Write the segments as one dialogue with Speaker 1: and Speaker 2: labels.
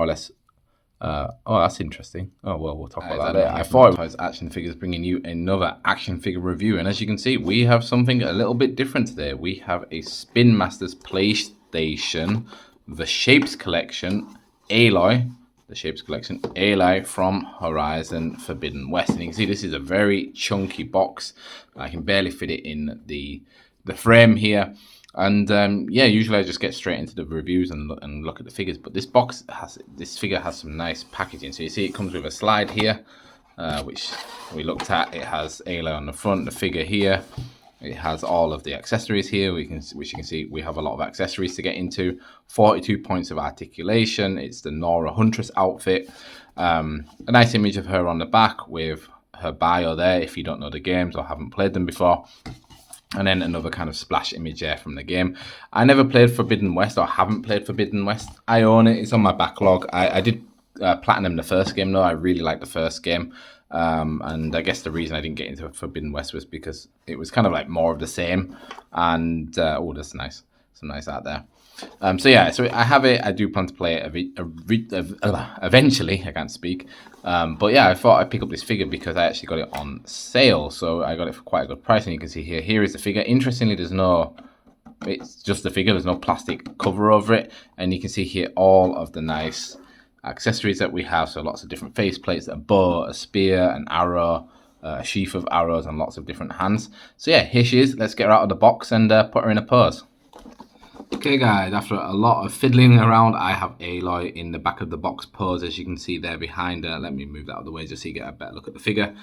Speaker 1: or less. Oh, that's interesting. Oh, well, we'll talk about that later. I thought it was Action Figures bringing you another action figure review. And as you can see, we have something a little bit different today. We have a Spin Masters PlayStation, the Shapes Collection, Aloy, the Shapes Collection, Aloy from Horizon Forbidden West. And you can see this is a very chunky box. I can barely fit it in the frame here. And yeah, usually I just get straight into the reviews and look at the figures. But this figure has some nice packaging. So you see it comes with a slide here, which we looked at. It has Aloy on the front, the figure here. It has all of the accessories here. Which you can see we have a lot of accessories to get into. 42 points of articulation. It's the Nora Huntress outfit. A nice image of her on the back with her bio there if you don't know the games or haven't played them before. And then another kind of splash image there from the game. I never played Forbidden West, or haven't played Forbidden West. I own it. It's on my backlog. I did platinum the first game, though. I really liked the first game. And I guess the reason I didn't get into Forbidden West was because it was kind of like more of the same. And, oh, that's nice. Some nice art there. So yeah, so I have it. I do plan to play it eventually. I can't speak. But yeah, I thought I'd pick up this figure because I actually got it on sale. So I got it for quite a good price. And you can see here is the figure. Interestingly, it's just the figure. There's no plastic cover over it. And you can see here all of the nice accessories that we have. So lots of different face plates, a bow, a spear, an arrow, a sheath of arrows, and lots of different hands. So yeah, here she is. Let's get her out of the box and put her in a pose. Okay guys, after a lot of fiddling around, I have Aloy in the back of the box pose, as you can see there behind her. Let me move that out of the way just so you get a better look at the figure.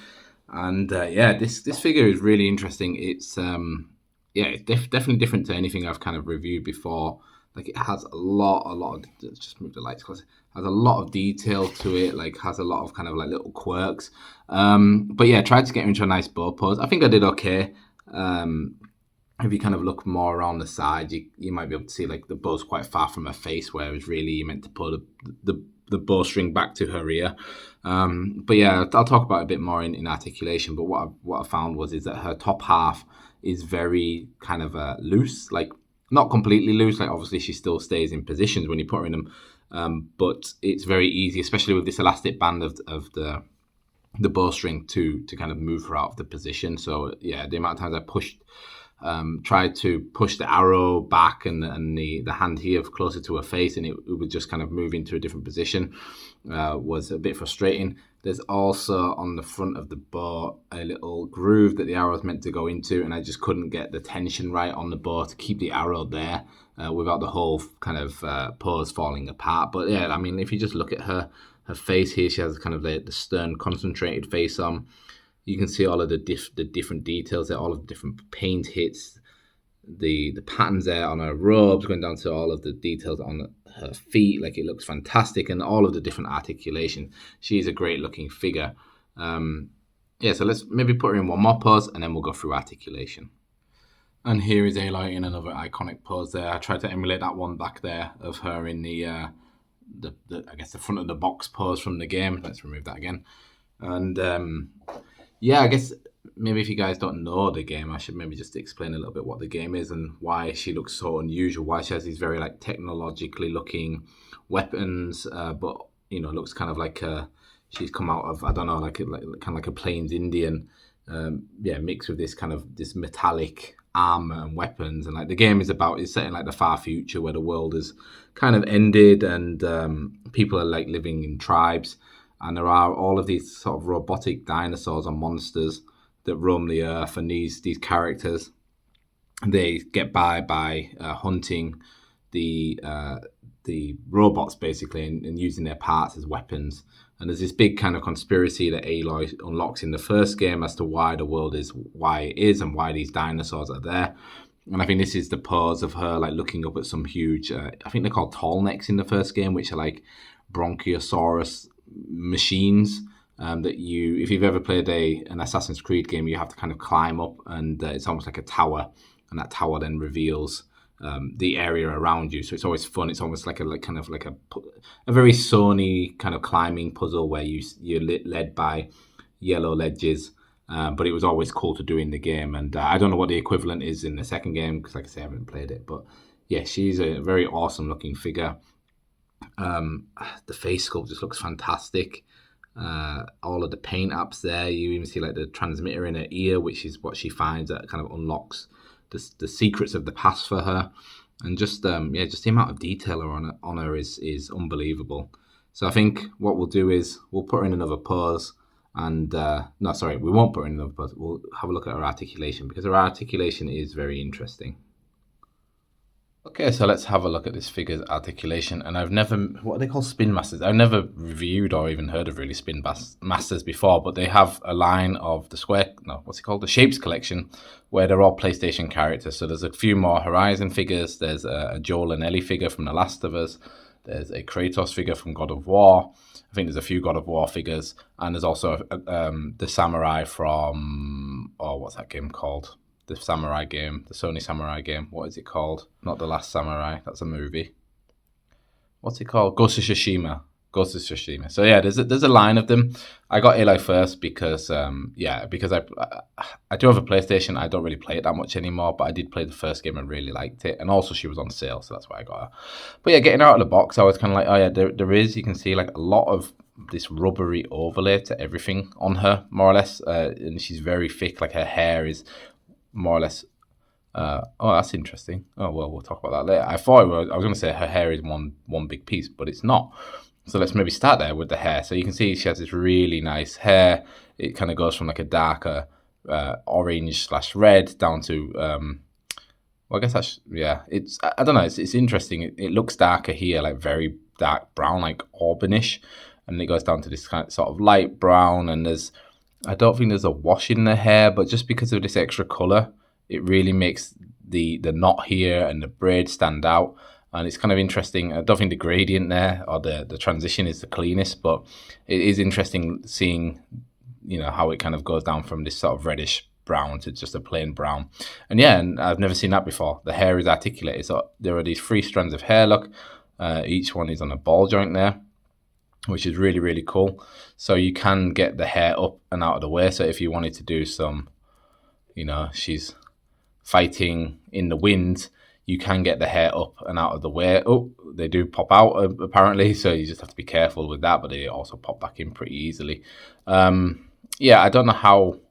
Speaker 1: And yeah, this figure is really interesting. It's yeah, it's definitely different to anything I've kind of reviewed before. Like, it has a lot of, let's just move the lights closer. Has a lot of detail to it, like has a lot of kind of like little quirks. But yeah, tried to get her into a nice bow pose. I think I did okay. If you kind of look more around the side, you might be able to see like the bow's quite far from her face, whereas really you meant to pull the bowstring back to her ear. But yeah, I'll talk about it a bit more in articulation. But what I found is that her top half is very kind of loose, like not completely loose. Like obviously she still stays in positions when you put her in them, but it's very easy, especially with this elastic band of the bowstring to kind of move her out of the position. So yeah, the amount of times I tried to push the arrow back and the hand here closer to her face, and it would just kind of move into a different position, was a bit frustrating. There's also on the front of the bow a little groove that the arrow is meant to go into, and I just couldn't get the tension right on the bow to keep the arrow there without the whole kind of pose falling apart. But yeah, I mean, if you just look at her face here, she has kind of the stern, concentrated face on. You can see all of the different details there, all of the different paint hits, the patterns there on her robes, going down to all of the details on her feet. Like, it looks fantastic, and all of the different articulation. She's a great looking figure. Yeah, so let's maybe put her in one more pose, and then we'll go through articulation. And here is Aloy in another iconic pose there. I tried to emulate that one back there of her in the I guess the front of the box pose from the game. Let's remove that again. And yeah, I guess maybe if you guys don't know the game, I should maybe just explain a little bit what the game is and why she looks so unusual, why she has these very like technologically looking weapons, but you know, looks kind of like she's come out of, I don't know, like kind of like a Plains Indian, yeah, mixed with this metallic armor and weapons. And like the game is set in like the far future where the world has kind of ended, and people are like living in tribes. And there are all of these sort of robotic dinosaurs or monsters that roam the earth, and these characters, they get by hunting the robots basically, and using their parts as weapons. And there's this big kind of conspiracy that Aloy unlocks in the first game as to why the world is why it is and why these dinosaurs are there. And I think this is the pose of her like looking up at some huge, I think they're called tall necks in the first game, which are like Bronchiosaurus machines that if you've ever played an Assassin's Creed game, you have to kind of climb up, and it's almost like a tower, and that tower then reveals the area around you. So it's always fun. It's almost like a very Sony kind of climbing puzzle where you're led by yellow ledges. But it was always cool to do in the game, and I don't know what the equivalent is in the second game because, like I say, I haven't played it. But yeah, she's a very awesome looking figure. The face sculpt just looks fantastic. All of the paint apps there. You even see like the transmitter in her ear, which is what she finds that kind of unlocks the secrets of the past for her. And just just the amount of detail on her is unbelievable. So I think what we'll do is we'll put her in another pose. And no, sorry, we won't put her in another pose. We'll have a look at her articulation, because her articulation is very interesting. Okay, so let's have a look at this figure's articulation. And I've never, what are they called, spin masters? I've never reviewed or even heard of really spin masters before, but they have a line of the the Shapes collection, where they're all PlayStation characters. So there's a few more Horizon figures. There's a Joel and Ellie figure from The Last of Us. There's a Kratos figure from God of War. I think there's a few God of War figures. And there's also the samurai from, what's that game called? The samurai game, the Sony samurai game. What is it called? Not The Last Samurai. That's a movie. What's it called? Ghost of Tsushima. Ghost of Tsushima. So yeah, there's a line of them. I got Aloy first because because I do have a PlayStation. I don't really play it that much anymore, but I did play the first game and really liked it. And also she was on sale, so that's why I got her. But yeah, getting her out of the box, I was kind of like, oh yeah, there is. You can see like a lot of this rubbery overlay to everything on her, more or less. And she's very thick. Like her hair is more or less. That's interesting. Oh well, we'll talk about that later. I was going to say her hair is one big piece, but it's not. So let's maybe start there with the hair. So you can see she has this really nice hair. It kind of goes from like a darker orange/red down to I guess that's It's, I don't know. It's interesting. It looks darker here, like very dark brown, like aubanish, and it goes down to this kind of sort of light brown. And I don't think there's a wash in the hair, but just because of this extra color, it really makes the knot here and the braid stand out. And it's kind of interesting. I don't think the gradient there or the transition is the cleanest, but it is interesting seeing, how it kind of goes down from this sort of reddish brown to just a plain brown. And I've never seen that before. The hair is articulated. So there are these 3 strands of hair, look. Each one is on a ball joint there, which is really, really cool. So you can get the hair up and out of the way. So if you wanted to do some, she's fighting in the wind, you can get the hair up and out of the way. Oh, they do pop out apparently, so you just have to be careful with that, but they also pop back in pretty easily. I don't know how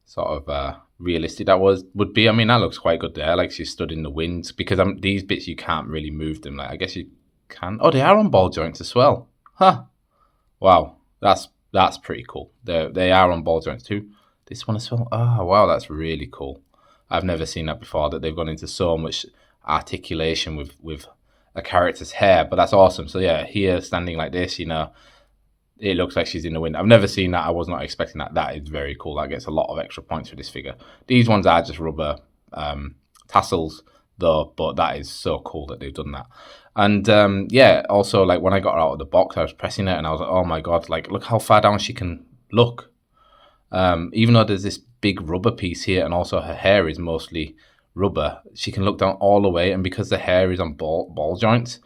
Speaker 1: sort of realistic that would be. I mean, that looks quite good there, like she stood in the wind, because these bits you can't really move them. Like I guess you can. Oh, they are on ball joints as well. Huh. Wow, that's pretty cool. They are on ball joints too. This one as well. Oh, wow, that's really cool. I've never seen that before, that they've gone into so much articulation with a character's hair, but that's awesome. So yeah, here standing like this, it looks like she's in the wind. I've never seen that. I was not expecting that. That is very cool. That gets a lot of extra points for this figure. These ones are just rubber tassels though, but that is so cool that they've done that. And also like when I got her out of the box, I was pressing it and I was like, oh my God, like look how far down she can look. Even though there's this big rubber piece here, and also her hair is mostly rubber, she can look down all the way, and because the hair is on ball joints,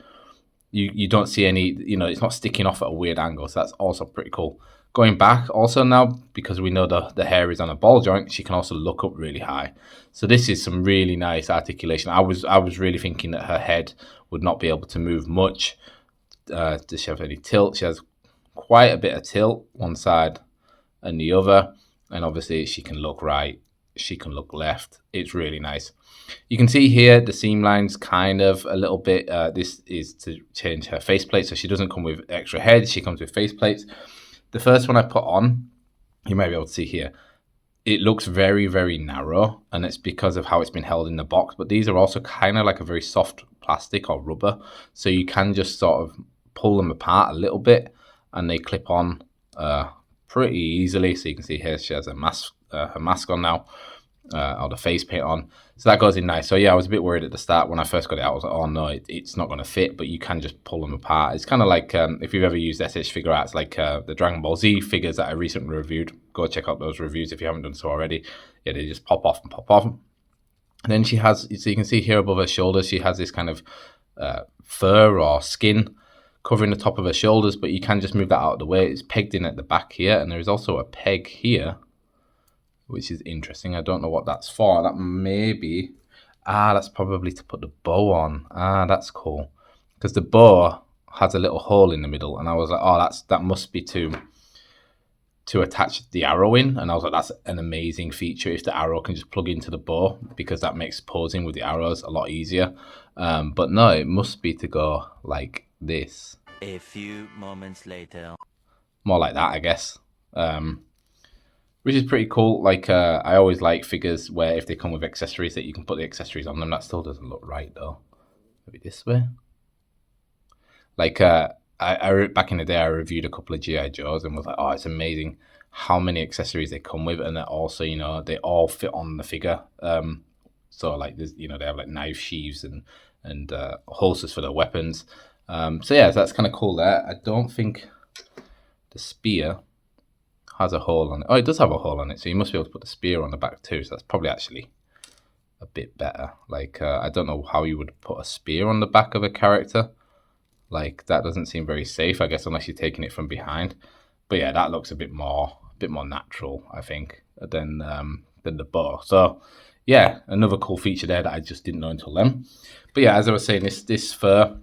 Speaker 1: you don't see any, it's not sticking off at a weird angle, so that's also pretty cool. Going back also now, because we know the hair is on a ball joint, she can also look up really high. So this is some really nice articulation. I was really thinking that her head would not be able to move much. Does she have any tilt? She has quite a bit of tilt, one side and the other, and obviously she can look right, she can look left. It's really nice. You can see here the seam lines kind of a little bit. This is to change her faceplate, so she doesn't come with extra head, she comes with faceplates. The first one I put on, you might be able to see here, it looks very, very narrow, and it's because of how it's been held in the box, but these are also kind of like a very soft plastic or rubber, so you can just sort of pull them apart a little bit and they clip on pretty easily. So you can see here she has a mask, her mask on now, or the face paint on, so that goes in nice. So yeah, I was a bit worried at the start when I first got it out. I was like, oh no, it's not going to fit, but you can just pull them apart. It's kind of like if you've ever used SH Figure Arts, like the Dragon Ball Z figures that I recently reviewed, go check out those reviews if you haven't done so already. Yeah, they just pop off and pop off. And then she has, so you can see here above her shoulders, she has this kind of fur or skin covering the top of her shoulders, but you can just move that out of the way. It's pegged in at the back here, and there is also a peg here, which is interesting. I don't know what that's for. That may be, that's probably to put the bow on. That's cool. because the bow has a little hole in the middle, and I was like, oh, that must be to attach the arrow in, and I was like, that's an amazing feature if the arrow can just plug into the bow, because that makes posing with the arrows a lot easier. But no, it must be to go like this.
Speaker 2: A few moments later.
Speaker 1: More like that, I guess. Which is pretty cool. Like, I always like figures where if they come with accessories that you can put the accessories on them. That still doesn't look right though. Maybe this way. Like, I back in the day, I reviewed a couple of GI Joes and was like, oh, it's amazing how many accessories they come with, and they're also, you know, they all fit on the figure. So like, there's, you know, they have like knife sheaths and holsters for their weapons. So yeah, that's kind of cool there. I don't think the spear has a hole on it. Oh, it does have a hole on it, so you must be able to put the spear on the back too. So that's probably actually a bit better. Like, I don't know how you would put a spear on the back of a character. Like, that doesn't seem very safe, I guess, unless you're taking it from behind. But yeah, that looks a bit more natural, I think, than the bow. So yeah, another cool feature there that I just didn't know until then. But yeah, as I was saying, this fur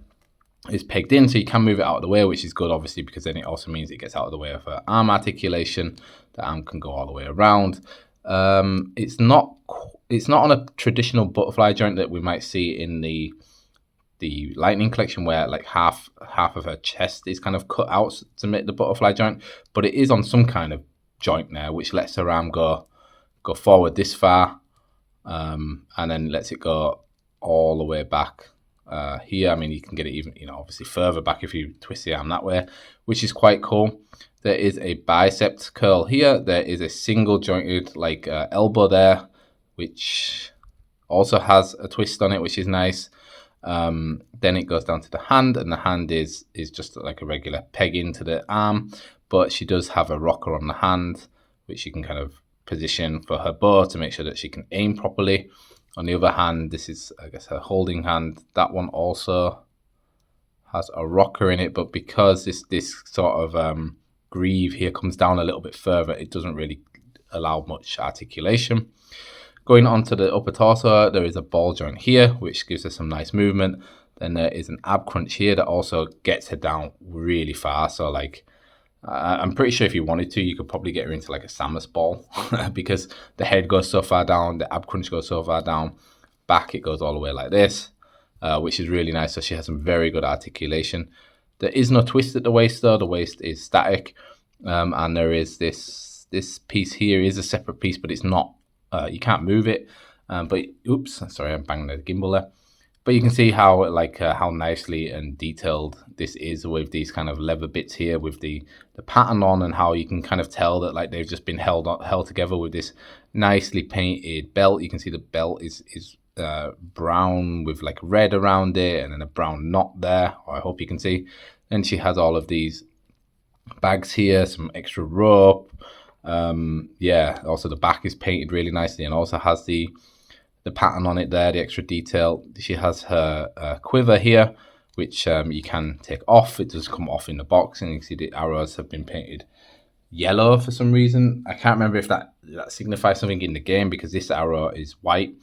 Speaker 1: is pegged in, so you can move it out of the way, which is good, obviously, because then it also means it gets out of the way of arm articulation. The arm can go all the way around. It's not on a traditional butterfly joint that we might see in the Lightning collection, where like half of her chest is kind of cut out to make the butterfly joint, but it is on some kind of joint there, which lets her arm go forward this far, and then lets it go all the way back here. I mean, you can get it even, you know, obviously further back if you twist the arm that way, which is quite cool. There is a bicep curl here. There is a single jointed like elbow there, which also has a twist on it, which is nice. Then it goes down to the hand, and the hand is just like a regular peg into the arm, but she does have a rocker on the hand, which she can kind of position for her bow to make sure that she can aim properly. On the other hand, this is, I guess, her holding hand. That one also has a rocker in it, but because this sort of greave here comes down a little bit further, it doesn't really allow much articulation. Going on to the upper torso, there is a ball joint here, which gives her some nice movement. Then there is an ab crunch here that also gets her down really far. So like, I'm pretty sure if you wanted to, you could probably get her into like a Samus ball because the head goes so far down, the ab crunch goes so far down, back it goes all the way like this, which is really nice. So she has some very good articulation. There is no twist at the waist though. The waist is static, and there is this piece here is a separate piece, but it's not. You can't move it, but oops, sorry, I'm banging the gimbal there. But you can see how how nicely and detailed this is with these kind of leather bits here with the pattern on, and how you can kind of tell that like they've just been held together with this nicely painted belt. You can see the belt is brown with like red around it, and then a brown knot there. I hope you can see. And she has all of these bags here, some extra rope. Yeah, also the back is painted really nicely and also has the pattern on it there, the extra detail. She has her quiver here, which you can take off. It does come off in the box, and you can see the arrows have been painted yellow for some reason. I can't remember if that signifies something in the game, because this arrow is white,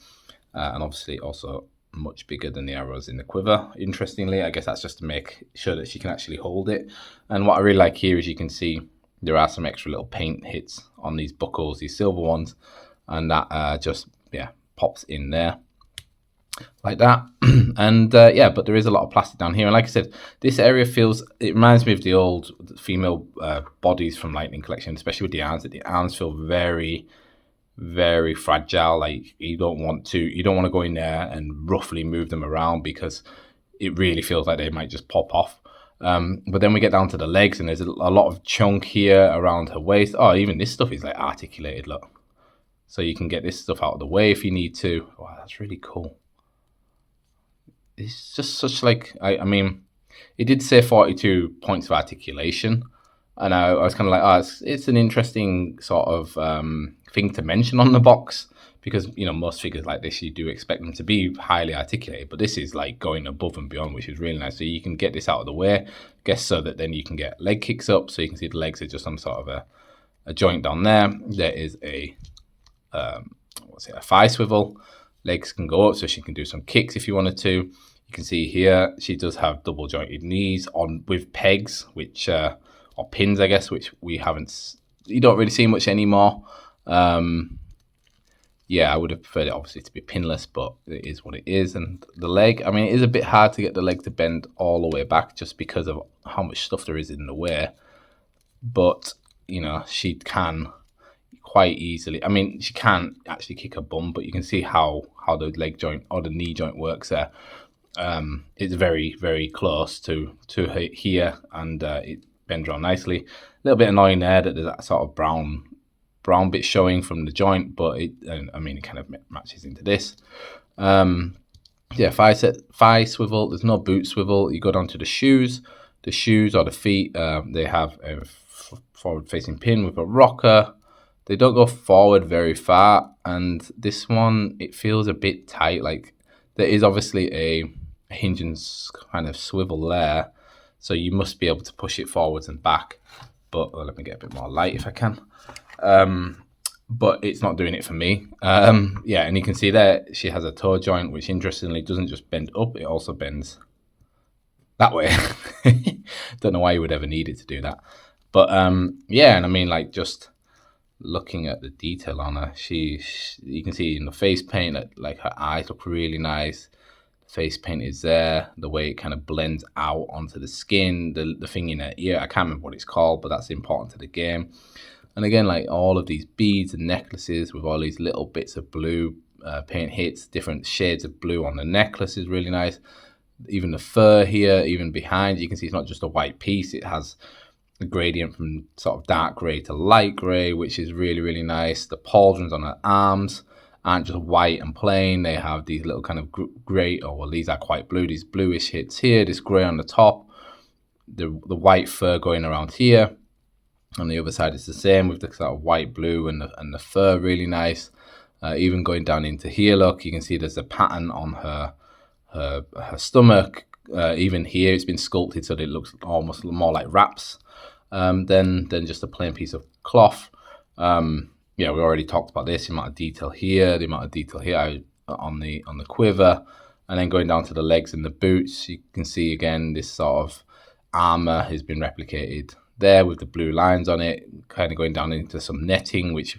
Speaker 1: and obviously also much bigger than the arrows in the quiver. Interestingly, I guess that's just to make sure that she can actually hold it. And what I really like here is you can see there are some extra little paint hits on these buckles, these silver ones, and that just pops in there like that. And yeah, but there is a lot of plastic down here, and like I said, this area it reminds me of the old female bodies from Lightning Collection, especially with the arms. That the arms feel very, very fragile. Like you don't want to go in there and roughly move them around, because it really feels like they might just pop off. But then we get down to the legs, and there's a lot of chunk here around her waist. Oh, even this stuff is like articulated, look. So you can get this stuff out of the way if you need to. Wow, that's really cool. It's just such like, I mean, it did say 42 points of articulation. And I was kind of like, oh, it's an interesting sort of thing to mention on the box. Because, you know, most figures like this, you do expect them to be highly articulated. But this is like going above and beyond, which is really nice. So you can get this out of the way, I guess, so that then you can get leg kicks up. So you can see the legs are just on sort of a joint down there. There is a thigh swivel. Legs can go up, so she can do some kicks if you wanted to. You can see here she does have double jointed knees on with pegs, which or pins, I guess, which you don't really see much anymore. Yeah, I would have preferred it obviously to be pinless, but it is what it is. And the leg, I mean, it is a bit hard to get the leg to bend all the way back just because of how much stuff there is in the way. But, you know, she can quite easily. I mean, she can actually kick her bum, but you can see how the leg joint or the knee joint works there. It's very, very close to here, and it bends around nicely. A little bit annoying there that there's that sort of brown bit showing from the joint, but it kind of matches into this. Yeah, thigh swivel. There's no boot swivel. You go down to the shoes. The shoes or the feet, they have a forward-facing pin with a rocker. They don't go forward very far, and this one, it feels a bit tight. Like, there is obviously a hinge and kind of swivel there, so you must be able to push it forwards and back. But let me get a bit more light if I can. But it's not doing it for me. Yeah, and you can see there she has a toe joint, which interestingly doesn't just bend up, it also bends that way. Don't know why you would ever need it to do that. But yeah, and I mean, like, just looking at the detail on her, you can see in the face paint that, like, her eyes look really nice. The face paint is there. The way it kind of blends out onto the skin, the thing in her ear, I can't remember what it's called, but that's important to the game. And again, like, all of these beads and necklaces with all these little bits of blue paint hits, different shades of blue on the necklace is really nice. Even the fur here, even behind, you can see it's not just a white piece. It has a gradient from sort of dark grey to light grey, which is really, really nice. The pauldrons on her arms aren't just white and plain. They have these little kind of grey, these are quite blue, these bluish hits here, this grey on the top, the white fur going around here. On the other side, it's the same with the sort of white, blue, and the fur, really nice. Even going down into here, look, you can see there's a pattern on her stomach. Even here, it's been sculpted so that it looks almost more like wraps than just a plain piece of cloth. Yeah, we already talked about this, the amount of detail here, the amount of detail here on the quiver, and then going down to the legs and the boots, you can see again this sort of armor has been replicated there with the blue lines on it, kind of going down into some netting, which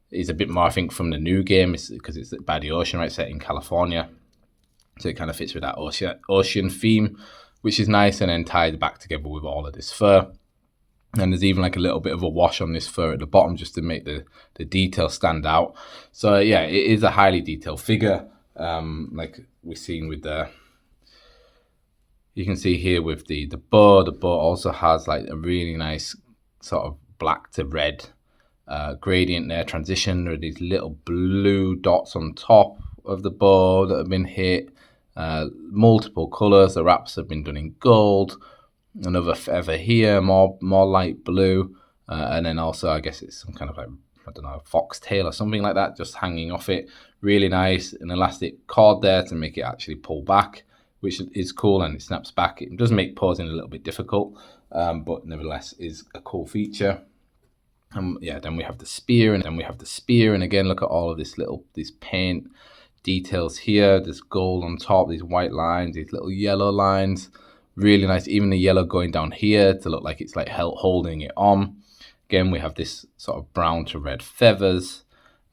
Speaker 1: is a bit more, I think, from the new game, because it's by the ocean, right, set in California. So it kind of fits with that ocean theme, which is nice, and then tied back together with all of this fur. And there's even like a little bit of a wash on this fur at the bottom just to make the detail stand out. So yeah, it is a highly detailed figure, like we've seen with you can see here with the bow. The bow also has like a really nice sort of black to red gradient there, transition. There are these little blue dots on top of the bow that have been hit. Multiple colors. The wraps have been done in gold. Another feather here, more light blue, and then also I guess it's some kind of like, I don't know, foxtail or something like that, just hanging off it. Really nice. An elastic cord there to make it actually pull back, which is cool, and it snaps back. It does make posing a little bit difficult, but nevertheless is a cool feature. Yeah, then we have the spear, and again, look at all of these paint details here. There's gold on top, these white lines, these little yellow lines. Really nice. Even the yellow going down here to look like it's like holding it on. Again, we have this sort of brown to red feathers.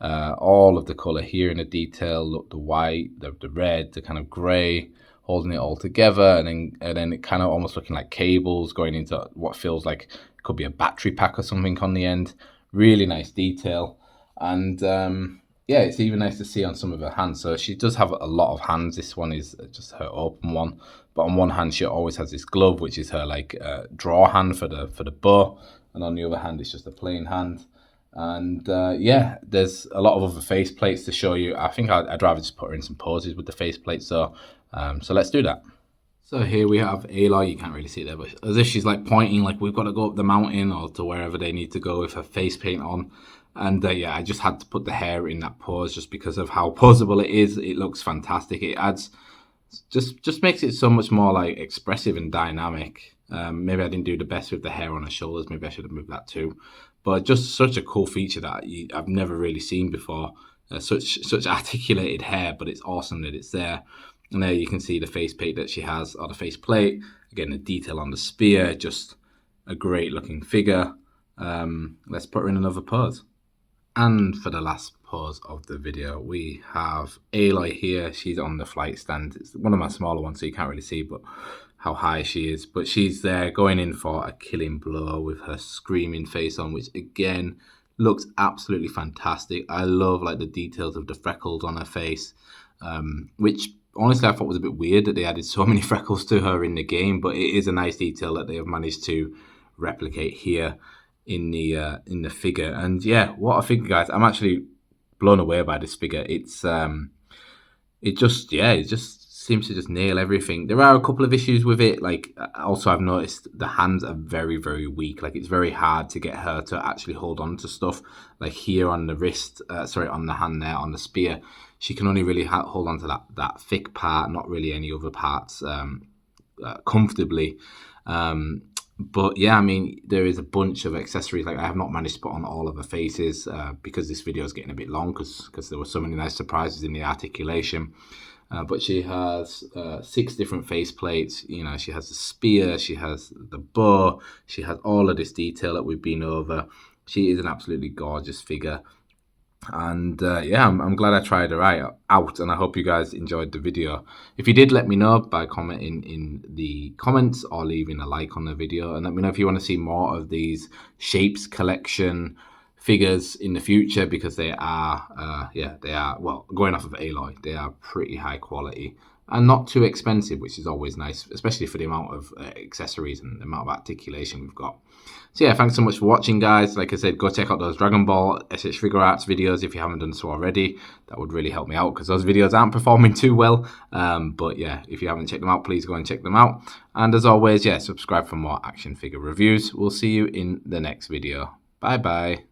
Speaker 1: All of the color here in the detail. Look, the white, the red, the kind of gray, holding it all together, and then it kind of almost looking like cables going into what feels like it could be a battery pack or something on the end. Really nice detail. And yeah, it's even nice to see on some of her hands. So she does have a lot of hands. This one is just her open one. But on one hand, she always has this glove, which is her like draw hand for the bow, and on the other hand, it's just a plain hand. And yeah, there's a lot of other face plates to show you. I think I'd rather just put her in some poses with the face plate. So let's do that. So here we have Aloy. You can't really see it there, but as if she's like pointing, like we've got to go up the mountain or to wherever they need to go with her face paint on. And yeah, I just had to put the hair in that pose just because of how poseable it is. It looks fantastic. It adds. Just makes it so much more like expressive and dynamic. Maybe I didn't do the best with the hair on her shoulders. Maybe I should have moved that too. But just such a cool feature that I've never really seen before. Such articulated hair, but it's awesome that it's there. And there you can see the face paint that she has, or the face plate. Again, the detail on the spear, just a great looking figure. Let's put her in another pose. And for the last pose of the video, we have Aloy here. She's on the flight stand. It's one of my smaller ones, so you can't really see but how high she is. But she's there going in for a killing blow with her screaming face on, which again looks absolutely fantastic. I love like the details of the freckles on her face, which honestly I thought was a bit weird that they added so many freckles to her in the game, but it is a nice detail that they have managed to replicate here in the figure. And yeah, what a figure, guys. I'm actually blown away by this figure. It's it just seems to just nail everything. There are a couple of issues with it. Like, also I've noticed the hands are very, very weak. Like, it's very hard to get her to actually hold on to stuff. Like here on the wrist, on the hand there, on the spear, she can only really hold on to that thick part, not really any other parts comfortably. But yeah, I mean, there is a bunch of accessories. Like, I have not managed to put on all of her faces because this video is getting a bit long because there were so many nice surprises in the articulation. But she has 6 different face plates. You know, she has the spear, she has the bow, she has all of this detail that we've been over. She is an absolutely gorgeous figure. And yeah, I'm glad I tried her out, and I hope you guys enjoyed the video. If you did, let me know by commenting in the comments or leaving a like on the video, and let me know if you want to see more of these Shapes collection figures in the future, because they are well, going off of Aloy, they are pretty high quality and not too expensive, which is always nice, especially for the amount of accessories and the amount of articulation we've got. So yeah, thanks so much for watching, guys. Like I said, go check out those Dragon Ball SH Figure Arts videos if you haven't done so already. That would really help me out because those videos aren't performing too well. But yeah, if you haven't checked them out, please go and check them out. And as always, yeah, subscribe for more action figure reviews. We'll see you in the next video. Bye bye.